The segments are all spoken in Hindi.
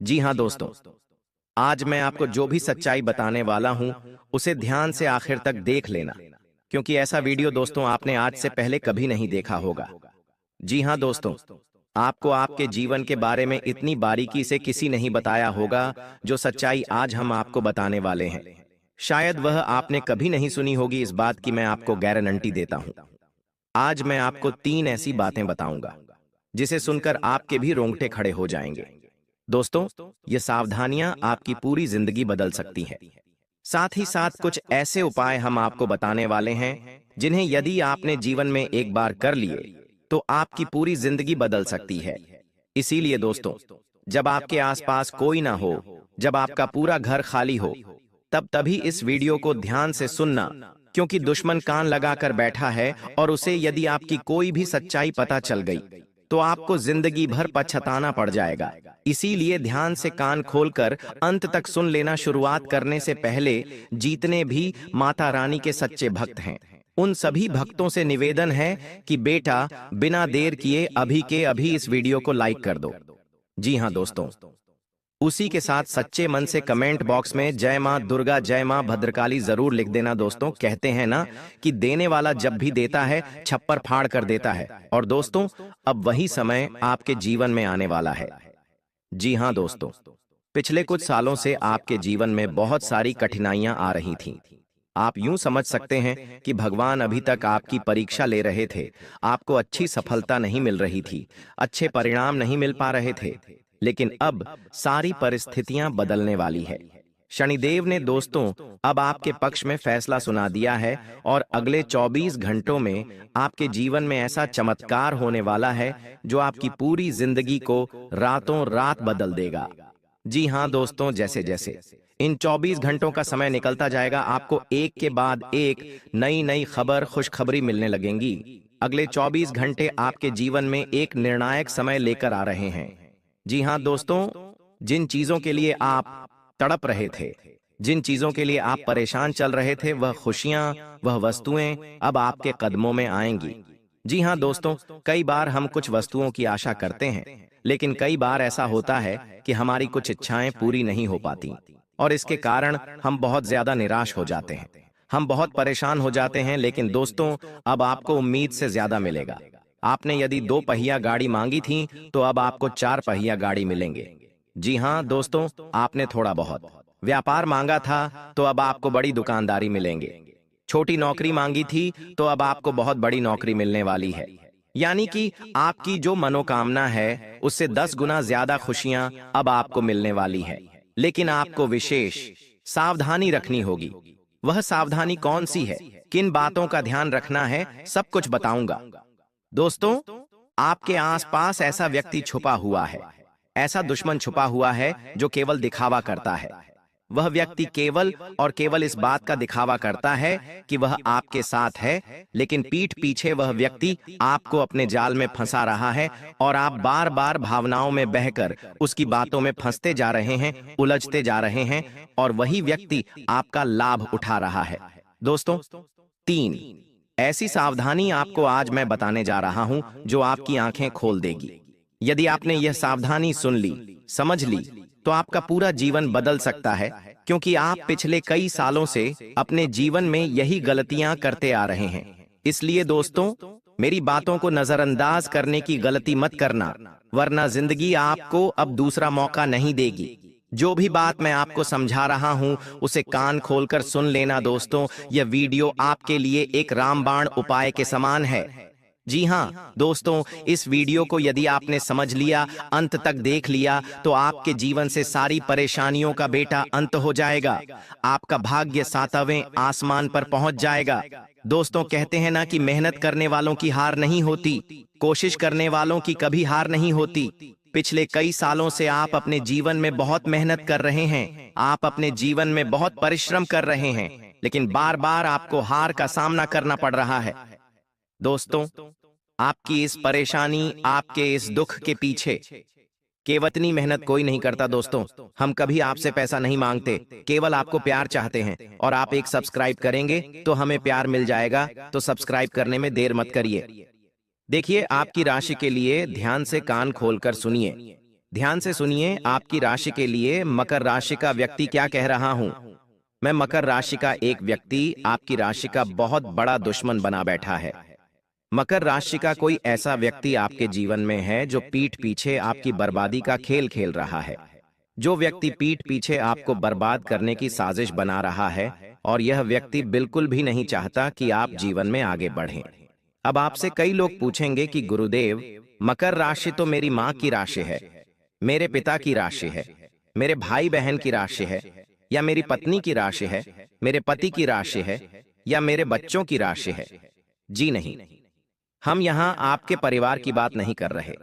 जी हाँ दोस्तों, आज मैं आपको जो भी सच्चाई बताने वाला हूं, उसे ध्यान से आखिर तक देख लेना, क्योंकि ऐसा वीडियो दोस्तों आपने आज से पहले कभी नहीं देखा होगा। जी हाँ दोस्तों, आपको आपके जीवन के बारे में इतनी बारीकी से किसी नहीं बताया होगा, जो सच्चाई आज हम आपको बताने वाले हैं। शायद वह आपने कभी नहीं सुनी होगी, इस बात की मैं आपको गारंटी देता हूं। आज मैं आपको 3 ऐसी बातें बताऊंगा, जिसे सुनकर आपके भी रोंगटे खड़े हो जाएंगे। दोस्तों, ये सावधानियां आपकी पूरी जिंदगी बदल सकती हैं। साथ ही साथ कुछ ऐसे उपाय हम आपको बताने वाले हैं, जिन्हें यदि आपने जीवन में एक बार कर लिए, तो आपकी पूरी जिंदगी बदल सकती है। इसीलिए दोस्तों, जब आपके आसपास कोई ना हो, जब आपका पूरा घर खाली हो, तब तभी इस वीडियो को ध्यान से सुनना, क्योंकि दुश्मन कान लगाकर बैठा है और उसे यदि आपकी कोई भी सच्चाई पता चल गई, तो आपको जिंदगी भर पछताना पड़ जाएगा। इसीलिए ध्यान से कान खोलकर अंत तक सुन लेना। शुरुआत करने से पहले जितने भी माता रानी के सच्चे भक्त हैं, उन सभी भक्तों से निवेदन है कि बेटा, बिना देर किए अभी के अभी इस वीडियो को लाइक कर दो। जी हाँ दोस्तों, उसी के साथ सच्चे मन से कमेंट बॉक्स में जय मां दुर्गा, जय मां भद्रकाली जरूर लिख देना। दोस्तों, कहते हैं ना कि देने वाला जब भी देता है, छप्पर फाड़ कर देता है। और दोस्तों, अब वही समय आपके जीवन में आने वाला है। जी हाँ दोस्तों, पिछले कुछ सालों से आपके जीवन में बहुत सारी कठिनाइयां आ रही थीं। आप यूं समझ सकते हैं कि भगवान अभी तक आपकी परीक्षा ले रहे थे। आपको अच्छी सफलता नहीं मिल रही थी, अच्छे परिणाम नहीं मिल पा रहे थे। लेकिन अब सारी परिस्थितियां बदलने वाली है। शनिदेव ने दोस्तों अब आपके पक्ष में फैसला सुना दिया है, और अगले 24 घंटों में आपके जीवन में ऐसा चमत्कार होने वाला है, जो आपकी पूरी जिंदगी को रातों रात बदल देगा। जी हाँ दोस्तों, जैसे जैसे इन 24 घंटों का समय निकलता जाएगा, आपको एक के बाद एक नई नई खबर, खुशखबरी मिलने लगेंगी। अगले 24 घंटे आपके जीवन में एक निर्णायक समय लेकर आ रहे हैं। जी हाँ दोस्तों, जिन चीजों के लिए आप तड़प रहे थे, जिन चीजों के लिए आप परेशान चल रहे थे, वह खुशियां, वह वस्तुएं अब आपके कदमों में आएंगी। जी हाँ दोस्तों, कई बार हम कुछ वस्तुओं की आशा करते हैं, लेकिन कई बार ऐसा होता है कि हमारी कुछ इच्छाएं पूरी नहीं हो पाती, और इसके कारण हम बहुत ज्यादा निराश हो जाते हैं, हम बहुत परेशान हो जाते हैं। लेकिन दोस्तों, अब आपको उम्मीद से ज्यादा मिलेगा। आपने यदि 2 पहिया गाड़ी मांगी थी, तो अब आपको 4 पहिया गाड़ी मिलेंगे। जी हाँ दोस्तों, आपने थोड़ा बहुत व्यापार मांगा था, तो अब आपको बड़ी दुकानदारी मिलेंगे। छोटी नौकरी मांगी थी, तो अब आपको बहुत बड़ी नौकरी मिलने वाली है। यानी कि आपकी जो मनोकामना है, उससे 10 गुना ज्यादा खुशियां अब आपको मिलने वाली है। लेकिन आपको विशेष सावधानी रखनी होगी। वह सावधानी कौन सी है, किन बातों का ध्यान रखना है, सब कुछ बताऊंगा। दोस्तों, आपके आसपास ऐसा व्यक्ति छुपा हुआ है, ऐसा दुश्मन छुपा हुआ है जो केवल दिखावा करता है। वह व्यक्ति केवल और केवल इस बात का दिखावा करता है कि वह आपके साथ है, लेकिन पीठ पीछे वह व्यक्ति आपको अपने जाल में फंसा रहा है, और आप बार बार भावनाओं में बहकर उसकी बातों में फंसते जा रहे हैं, उलझते जा रहे हैं, और वही व्यक्ति आपका लाभ उठा रहा है। दोस्तों, 3 ऐसी सावधानी आपको आज मैं बताने जा रहा हूं, जो आपकी आंखें खोल देगी। यदि आपने यह सावधानी सुन ली, समझ ली, तो आपका पूरा जीवन बदल सकता है, क्योंकि आप पिछले कई सालों से अपने जीवन में यही गलतियां करते आ रहे हैं। इसलिए दोस्तों, मेरी बातों को नजरअंदाज करने की गलती मत करना, वरना जिंदगी आपको अब दूसरा मौका नहीं देगी। जो भी बात मैं आपको समझा रहा हूं, उसे कान खोलकर सुन लेना। दोस्तों, यह वीडियो आपके लिए एक रामबाण उपाय के समान है। जी हाँ दोस्तों, इस वीडियो को यदि आपने समझ लिया, अंत तक देख लिया, तो आपके जीवन से सारी परेशानियों का बेटा अंत हो जाएगा। आपका भाग्य 7वें आसमान पर पहुंच जाएगा। दोस्तों, कहते हैं ना कि मेहनत करने वालों की हार नहीं होती, कोशिश करने वालों की कभी हार नहीं होती। पिछले कई सालों से आप अपने जीवन में बहुत मेहनत कर रहे हैं, आप अपने जीवन में बहुत परिश्रम कर रहे हैं, लेकिन बार बार आपको हार का सामना करना पड़ रहा है। दोस्तों, आपकी इस परेशानी, आपके इस दुख के पीछे केवल इतनी मेहनत कोई नहीं करता। दोस्तों, हम कभी आपसे पैसा नहीं मांगते, केवल आपको प्यार चाहते हैं, और आप एक सब्सक्राइब करेंगे तो हमें प्यार मिल जाएगा। तो सब्सक्राइब करने में देर मत करिए। देखिए, आपकी राशि के लिए ध्यान से कान खोलकर सुनिए। ध्यान से सुनिए, आपकी राशि के लिए मकर राशि का व्यक्ति क्या कह रहा हूं। मैं मकर राशि का एक व्यक्ति आपकी राशि का बहुत बड़ा दुश्मन बना बैठा है। मकर राशि का कोई ऐसा व्यक्ति आपके जीवन में है जो पीठ पीछे आपकी बर्बादी का खेल खेल रहा है। जो व्यक्ति पीठ पीछे आपको बर्बाद करने की साजिश बना रहा है, और यह व्यक्ति बिल्कुल भी नहीं चाहता कि आप जीवन में आगे बढ़ें। अब आपसे कई लोग पूछेंगे कि गुरुदेव, मकर राशि तो मेरी माँ की राशि है, मेरे पिता की राशि है, मेरे भाई बहन की राशि है, या मेरी पत्नी की राशि है, मेरे पति की राशि है, या मेरे बच्चों की राशि है। जी नहीं, हम यहाँ आपके परिवार की बात नहीं कर रहे।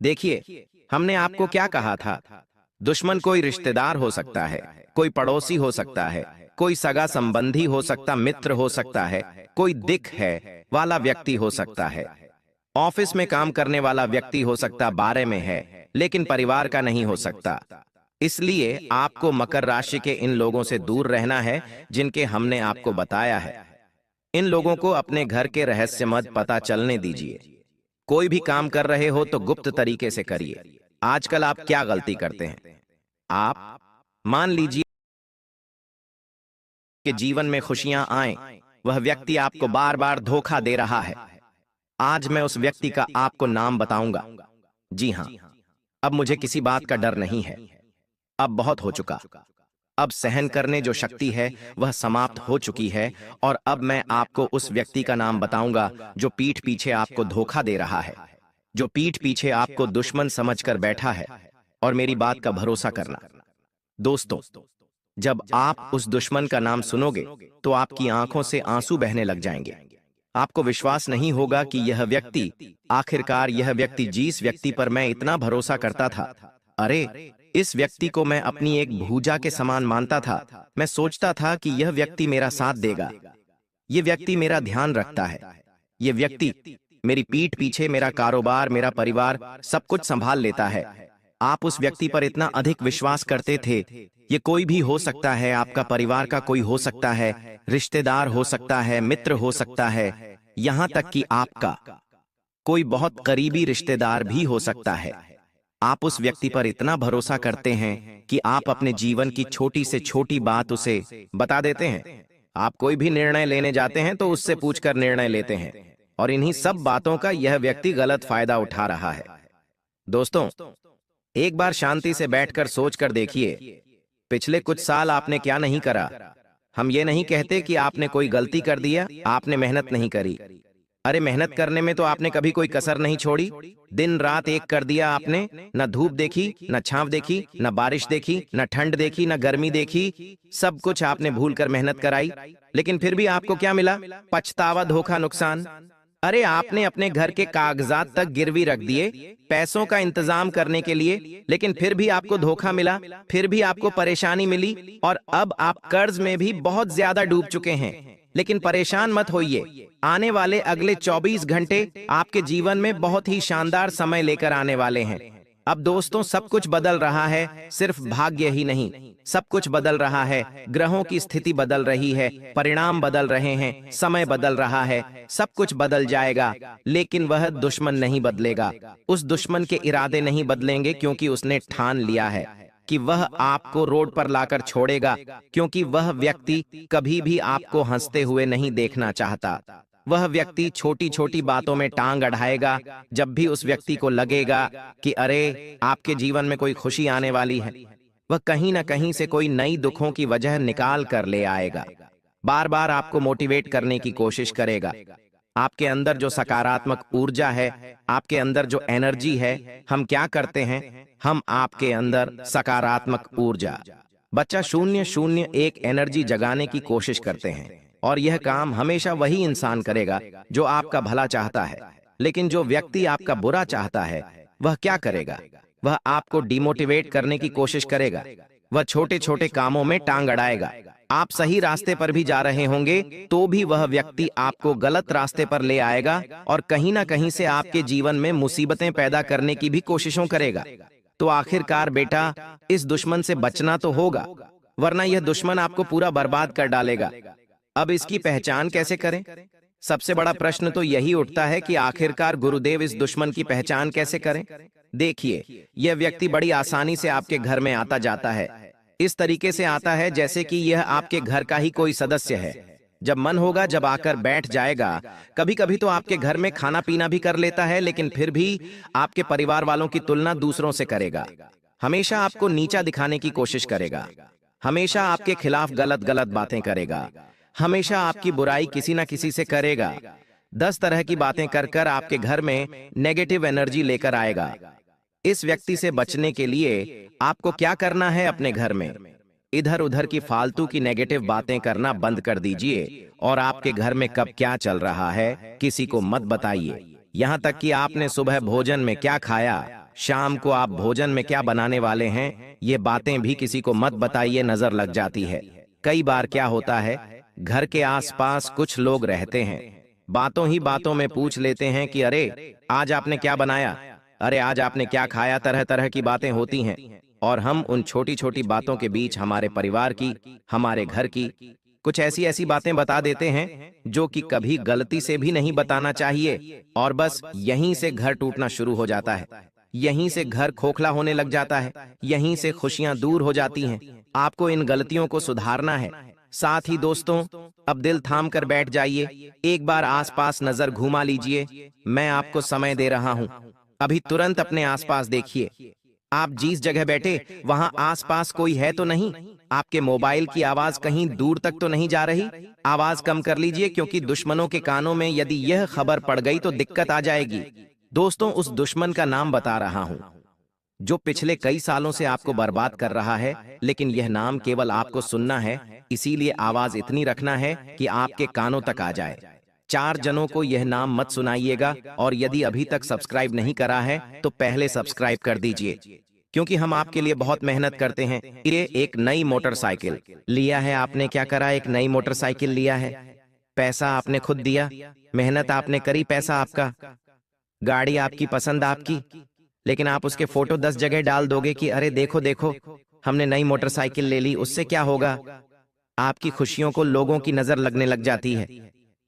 देखिए, हमने आपको क्या कहा था। दुश्मन कोई रिश्तेदार हो सकता है, कोई पड़ोसी हो सकता है, कोई सगा संबंधी हो सकता, मित्र हो सकता है, कोई दिख है वाला व्यक्ति हो सकता है, ऑफिस में काम करने वाला व्यक्ति हो सकता, बारे में है, लेकिन परिवार का नहीं हो सकता। इसलिए आपको मकर राशि के इन लोगों से दूर रहना है जिनके हमने आपको बताया है। इन लोगों को अपने घर के रहस्य मत पता चलने दीजिए। कोई भी काम कर रहे हो तो गुप्त तरीके से करिए। आजकल आप क्या गलती करते हैं? आप मान लीजिए कि जीवन में खुशियां आए, वह व्यक्ति आपको बार बार धोखा दे रहा है। आज मैं उस व्यक्ति का आपको नाम बताऊंगा। जी हां, अब मुझे किसी बात का डर नहीं है। अब बहुत हो चुका। अब सहन करने जो शक्ति है वह समाप्त हो चुकी है, और अब मैं आपको उस व्यक्ति का नाम बताऊंगा जो पीठ पीछे आपको धोखा दे रहा है, जो पीठ पीछे आपको दुश्मन समझकर बैठा है। और मेरी बात का भरोसा करना दोस्तों, जब आप उस दुश्मन का नाम सुनोगे तो आपकी आंखों से आंसू बहने लग जाएंगे। आपको विश्वास नहीं होगा कि यह व्यक्ति, आखिरकार यह व्यक्ति जिस व्यक्ति पर मैं इतना भरोसा करता था, अरे इस व्यक्ति को मैं अपनी एक भूजा के समान मानता था। मैं सोचता था कि यह व्यक्ति मेरा साथ देगा, यह व्यक्ति मेरा ध्यान रखता है, यह व्यक्ति मेरी पीठ पीछे मेरा कारोबार, मेरा परिवार सब कुछ संभाल लेता है। आप उस व्यक्ति पर इतना अधिक विश्वास करते थे। ये कोई भी हो सकता है, आपका परिवार का कोई हो सकता है, रिश्तेदार हो सकता है, मित्र हो सकता है, यहां तक कि आपका कोई बहुत करीबी रिश्तेदार भी हो सकता है। आप उस व्यक्ति पर इतना भरोसा करते हैं कि आप अपने जीवन की छोटी से छोटी बात उसे बता देते हैं। आप कोई भी निर्णय लेने जाते हैं तो उससे पूछकर निर्णय लेते हैं, और इन्हीं सब बातों का यह व्यक्ति गलत फायदा उठा रहा है। दोस्तों, एक बार शांति से बैठकर सोचकर देखिए, पिछले कुछ साल आपने क्या नहीं करा। हम ये नहीं कहते कि आपने कोई गलती कर दिया, आपने मेहनत नहीं करी। अरे मेहनत करने में तो आपने कभी कोई कसर नहीं छोड़ी। दिन रात एक कर दिया आपने, न धूप देखी, न छांव देखी, न बारिश देखी, न ठंड देखी, न गर्मी देखी, सब कुछ आपने भूलकर मेहनत कराई। लेकिन फिर भी आपको क्या मिला? पछतावा, धोखा, नुकसान। अरे आपने अपने घर के कागजात तक गिरवी रख दिए पैसों का इंतजाम करने के लिए, लेकिन फिर भी आपको धोखा मिला, फिर भी आपको परेशानी मिली, और अब आप कर्ज में भी बहुत ज्यादा डूब चुके हैं। लेकिन परेशान मत होइए, आने वाले अगले 24 घंटे आपके जीवन में बहुत ही शानदार समय लेकर आने वाले हैं। अब दोस्तों, सब कुछ बदल रहा है, सिर्फ भाग्य ही नहीं, सब कुछ बदल रहा है। ग्रहों की स्थिति बदल रही है, परिणाम बदल रहे हैं, समय बदल रहा है, सब कुछ बदल जाएगा। लेकिन वह दुश्मन नहीं बदलेगा। उस दुश्मन के इरादे नहीं बदलेंगे, क्योंकि उसने ठान लिया है कि वह आपको रोड पर लाकर छोड़ेगा, क्योंकि वह व्यक्ति कभी भी आपको हंसते हुए नहीं देखना चाहता। वह व्यक्ति छोटी छोटी बातों में टांग अड़ाएगा। जब भी उस व्यक्ति को लगेगा कि अरे आपके जीवन में कोई खुशी आने वाली है, वह कहीं ना कहीं से कोई नई दुखों की वजह निकाल कर ले आएगा। बार बार आपको मोटिवेट करने की कोशिश करेगा। आपके अंदर जो सकारात्मक ऊर्जा है, आपके अंदर जो एनर्जी है, हम क्या करते हैं? हम आपके अंदर सकारात्मक ऊर्जा बच्चा 001 एनर्जी जगाने की कोशिश करते हैं, और यह काम हमेशा वही इंसान करेगा जो आपका भला चाहता है। लेकिन जो व्यक्ति आपका बुरा चाहता है, वह क्या करेगा? वह आपको डिमोटिवेट करने की कोशिश करेगा। वह छोटे छोटे कामों में टांग अड़ाएगा। आप सही रास्ते पर भी जा रहे होंगे तो भी वह व्यक्ति आपको गलत रास्ते पर ले आएगा, और कहीं ना कहीं से आपके जीवन में मुसीबतें पैदा करने की भी कोशिशों करेगा। तो आखिरकार बेटा, इस दुश्मन से बचना तो होगा, वरना यह दुश्मन आपको पूरा बर्बाद कर डालेगा। अब इसकी पहचान कैसे करें? सबसे बड़ा प्रश्न तो यही उठता है कि आखिरकार गुरुदेव, इस दुश्मन की पहचान कैसे करें? देखिए, यह व्यक्ति बड़ी आसानी से आपके घर में आता जाता है। इस तरीके से आता है जैसे कि यह आपके घर का ही कोई सदस्य है। जब मन होगा जब आकर बैठ जाएगा। कभी कभी तो आपके घर में खाना पीना भी कर लेता है, लेकिन फिर भी आपके परिवार वालों की तुलना दूसरों से करेगा। हमेशा आपको नीचा दिखाने की कोशिश करेगा। हमेशा आपके खिलाफ गलत गलत बातें करेगा। हमेशा आपकी बुराई किसी न किसी से करेगा। 10 तरह की बातें कर कर आपके घर में नेगेटिव एनर्जी लेकर आएगा। इस व्यक्ति से बचने के लिए आपको क्या करना है? अपने घर में इधर उधर की फालतू की नेगेटिव बातें करना बंद कर दीजिए और आपके घर में कब क्या चल रहा है किसी को मत बताइए। यहाँ तक कि आपने सुबह भोजन में क्या खाया, शाम को आप भोजन में क्या बनाने वाले हैं, ये बातें भी किसी को मत बताइए, नजर लग जाती है। कई बार क्या होता है, घर के आसपास कुछ लोग रहते हैं, बातों ही बातों में पूछ लेते हैं कि अरे आज आपने क्या बनाया, अरे आज आपने क्या खाया, तरह तरह की बातें होती हैं। और हम उन छोटी छोटी बातों के बीच हमारे परिवार की, हमारे घर की कुछ ऐसी ऐसी बातें बता देते हैं जो कि कभी गलती से भी नहीं बताना चाहिए, और बस यहीं से घर टूटना शुरू हो जाता है। यहीं से घर खोखला होने लग जाता है। यहीं से खुशियां दूर हो जाती हैं। आपको इन गलतियों को सुधारना है। साथ ही दोस्तों, अब दिल थाम कर बैठ जाइए, एक बार आसपास नजर घुमा लीजिए। मैं आपको समय दे रहा हूं। अभी तुरंत अपने आसपास देखिए। आप जिस जगह बैठे वहां आसपास कोई है तो नहीं? आपके मोबाइल की आवाज कहीं दूर तक तो नहीं जा रही? आवाज कम कर लीजिए, क्योंकि दुश्मनों के कानों में यदि यह खबर पड़ गई तो दिक्कत आ जाएगी। दोस्तों, उस दुश्मन का नाम बता रहा हूं जो पिछले कई सालों से आपको बर्बाद कर रहा है, लेकिन यह नाम केवल आपको सुनना है, इसीलिए आवाज इतनी रखना है कि आपके कानों तक आ जाए। 4 जनों को यह नाम मत सुनाइएगा, और यदि अभी तक सब्सक्राइब नहीं करा है तो पहले सब्सक्राइब कर दीजिए, क्योंकि हम आपके लिए बहुत मेहनत करते हैं। ये एक नई मोटरसाइकिल लिया है आपने। क्या करा? एक नई मोटरसाइकिल लिया है। पैसा आपने खुद दिया, मेहनत आपने करी, पैसा आपका, गाड़ी आपकी पसंद आपकी, लेकिन आप उसके फोटो 10 जगह डाल दोगे कि अरे देखो देखो हमने नई मोटरसाइकिल ले ली। उससे क्या होगा? आपकी खुशियों को लोगों की नजर लगने लग जाती है।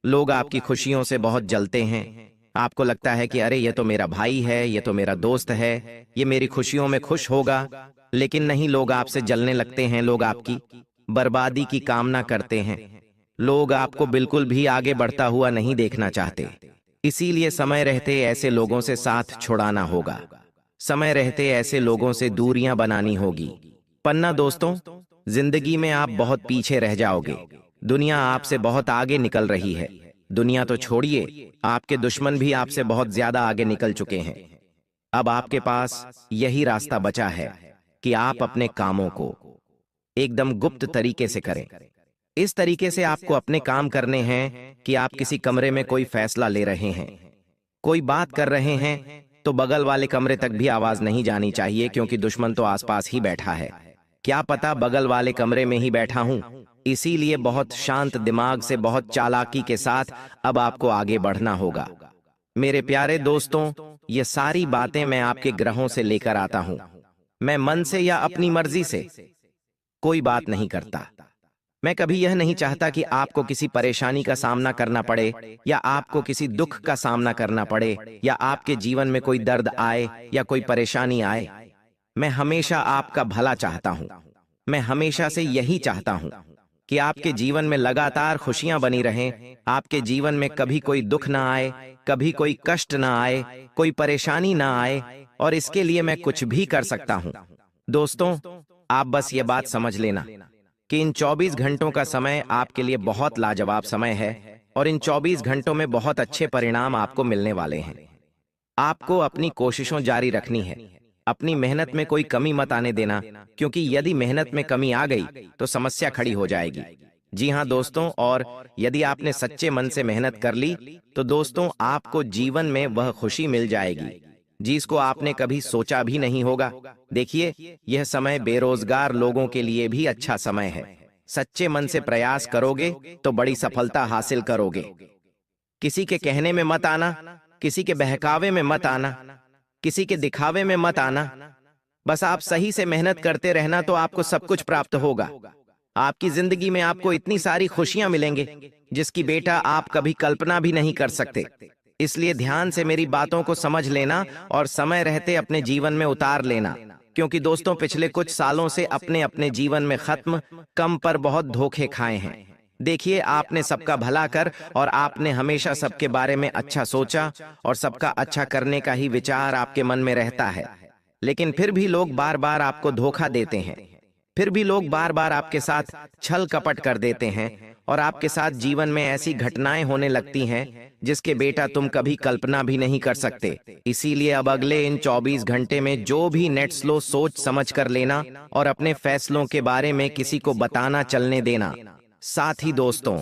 लोग आपकी खुशियों से बहुत जलते हैं। आपको लगता है कि अरे ये तो मेरा भाई है, ये तो मेरा दोस्त है, ये मेरी खुशियों में खुश होगा। लेकिन नहीं, लोग आपसे जलने लगते हैं। लोग आपकी बर्बादी की कामना करते हैं। लोग आपको बिल्कुल भी आगे बढ़ता हुआ नहीं देखना चाहते। इसीलिए समय रहते ऐसे लोगों से साथ छुड़ाना होगा। समय रहते ऐसे लोगों से दूरियां बनानी होगी। पन्ना दोस्तों, जिंदगी में आप बहुत पीछे रह जाओगे। दुनिया आपसे बहुत आगे निकल रही है। दुनिया तो छोड़िए, आपके दुश्मन भी आपसे बहुत ज्यादा आगे निकल चुके हैं। अब आपके पास यही रास्ता बचा है कि आप अपने कामों को एकदम गुप्त तरीके से करें। इस तरीके से आपको अपने काम करने हैं कि आप किसी कमरे में कोई फैसला ले रहे हैं, कोई बात कर रहे हैं, तो बगल वाले कमरे तक भी आवाज नहीं जानी चाहिए, क्योंकि दुश्मन तो आसपास ही बैठा है। क्या पता बगल वाले कमरे में ही बैठा हूं। इसीलिए बहुत शांत दिमाग से, बहुत चालाकी के साथ अब आपको आगे बढ़ना होगा। मेरे प्यारे दोस्तों, ये सारी बातें मैं आपके ग्रहों से लेकर आता हूं। मैं मन से या अपनी मर्जी से कोई बात नहीं करता। मैं कभी यह नहीं चाहता कि आपको किसी परेशानी का सामना करना पड़े, या आपको किसी दुख का सामना करना पड़े, या आपके जीवन में कोई दर्द आए या कोई परेशानी आए। मैं हमेशा आपका भला चाहता हूं। मैं हमेशा से यही चाहता हूं कि आपके जीवन में लगातार खुशियां बनी रहें। आपके जीवन में कभी कोई दुख ना आए, कभी कोई कष्ट ना आए, कोई परेशानी ना आए, और इसके लिए मैं कुछ भी कर सकता हूं। दोस्तों, आप बस ये बात समझ लेना कि इन 24 घंटों का समय आपके लिए बहुत लाजवाब समय है, और इन 24 घंटों में बहुत अच्छे परिणाम आपको मिलने वाले हैं। आपको अपनी कोशिशों जारी रखनी है। अपनी मेहनत में कोई कमी मत आने देना, क्योंकि यदि मेहनत में कमी आ गई तो समस्या खड़ी हो जाएगी। जी हाँ दोस्तों, और यदि आपने सच्चे मन से मेहनत कर ली तो दोस्तों आपको जीवन में वह खुशी मिल जाएगी जिसको आपने कभी सोचा भी नहीं होगा। देखिए, यह समय बेरोजगार लोगों के लिए भी अच्छा समय है। सच्चे मन से प्रयास करोगे तो बड़ी सफलता हासिल करोगे। किसी के कहने में मत आना, किसी के बहकावे में मत आना, किसी के दिखावे में मत आना। बस आप सही से मेहनत करते रहना तो आपको सब कुछ प्राप्त होगा। आपकी जिंदगी में आपको इतनी सारी खुशियां मिलेंगे जिसकी बेटा आप कभी कल्पना भी नहीं कर सकते। इसलिए ध्यान से मेरी बातों को समझ लेना और समय रहते अपने जीवन में उतार लेना, क्योंकि दोस्तों पिछले कुछ सालों से अपने अपने जीवन में खत्म कम पर बहुत धोखे खाए हैं। देखिए, आपने सबका भला कर और आपने हमेशा सबके बारे में अच्छा सोचा और सबका अच्छा करने का ही विचार आपके मन में रहता है, लेकिन फिर भी लोग बार बार आपको धोखा देते हैं। फिर भी लोग बार बार आपके साथ छल कपट कर देते हैं और आपके साथ जीवन में ऐसी घटनाएं होने लगती हैं जिसके बेटा तुम कभी कल्पना भी नहीं कर सकते। इसीलिए अब अगले इन 24 घंटे में जो भी नेट स्लो सोच समझ कर लेना और अपने फैसलों के बारे में किसी को बताना चलने देना। साथ ही दोस्तों,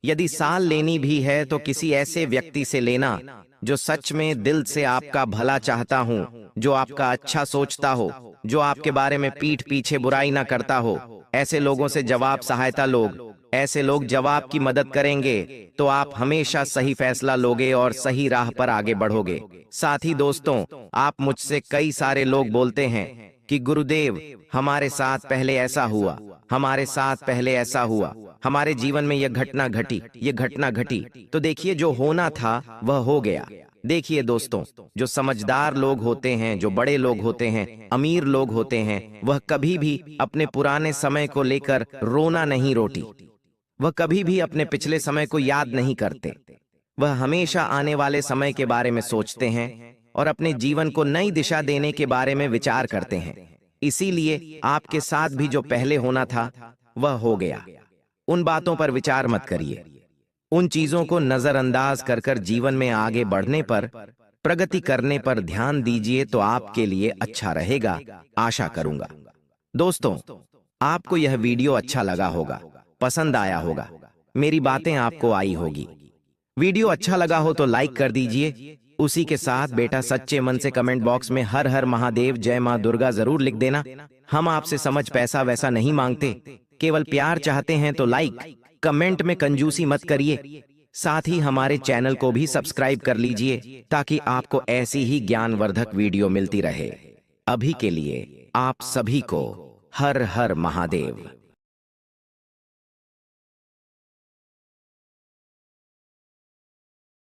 यदि साल लेनी भी है तो किसी ऐसे व्यक्ति से लेना जो सच में दिल से आपका भला चाहता हूं, जो आपका अच्छा सोचता हो, जो आपके बारे में पीठ पीछे बुराई ना करता हो। ऐसे लोगों से जवाब सहायता लोग, ऐसे लोग जवाब की मदद करेंगे तो आप हमेशा सही फैसला लोगे और सही राह पर आगे बढ़ोगे। साथ ही दोस्तों, आप मुझसे कई सारे लोग बोलते हैं कि गुरुदेव, हमारे साथ पहले ऐसा हुआ, हमारे साथ पहले ऐसा हुआ, हमारे जीवन में यह घटना घटी, ये घटना घटी। तो देखिए, जो होना था वह हो गया। देखिए दोस्तों, जो समझदार लोग होते हैं, जो बड़े लोग होते हैं, अमीर लोग होते हैं, वह कभी भी अपने पुराने समय को लेकर रोना नहीं रोटी। वह कभी भी अपने पिछले समय को याद नहीं करते। वह हमेशा आने वाले समय के बारे में सोचते हैं और अपने जीवन को नई दिशा देने के बारे में विचार करते हैं। इसीलिए आपके साथ भी जो पहले होना था वह हो गया। उन बातों पर विचार मत करिए। उन चीजों को नजरअंदाज कर जीवन में आगे बढ़ने पर, प्रगति करने पर ध्यान दीजिए तो आपके लिए अच्छा रहेगा, आशा करूंगा। दोस्तों, आपको यह वीडियो अच्छा लगा होगा, पसंद आया होगा, मेरी बातें आपको आई होगी। वीडियो अच्छा लगा हो तो लाइक कर दीजिए। उसी के साथ बेटा सच्चे मन से कमेंट बॉक्स में हर हर महादेव, जय मां दुर्गा जरूर लिख देना। हम आपसे समझ पैसा वैसा नहीं मांगते, केवल प्यार चाहते हैं, तो लाइक कमेंट में कंजूसी मत करिए। साथ ही हमारे चैनल को भी सब्सक्राइब कर लीजिए ताकि आपको ऐसी ही ज्ञानवर्धक वीडियो मिलती रहे। अभी के लिए आप सभी को हर हर महादेव।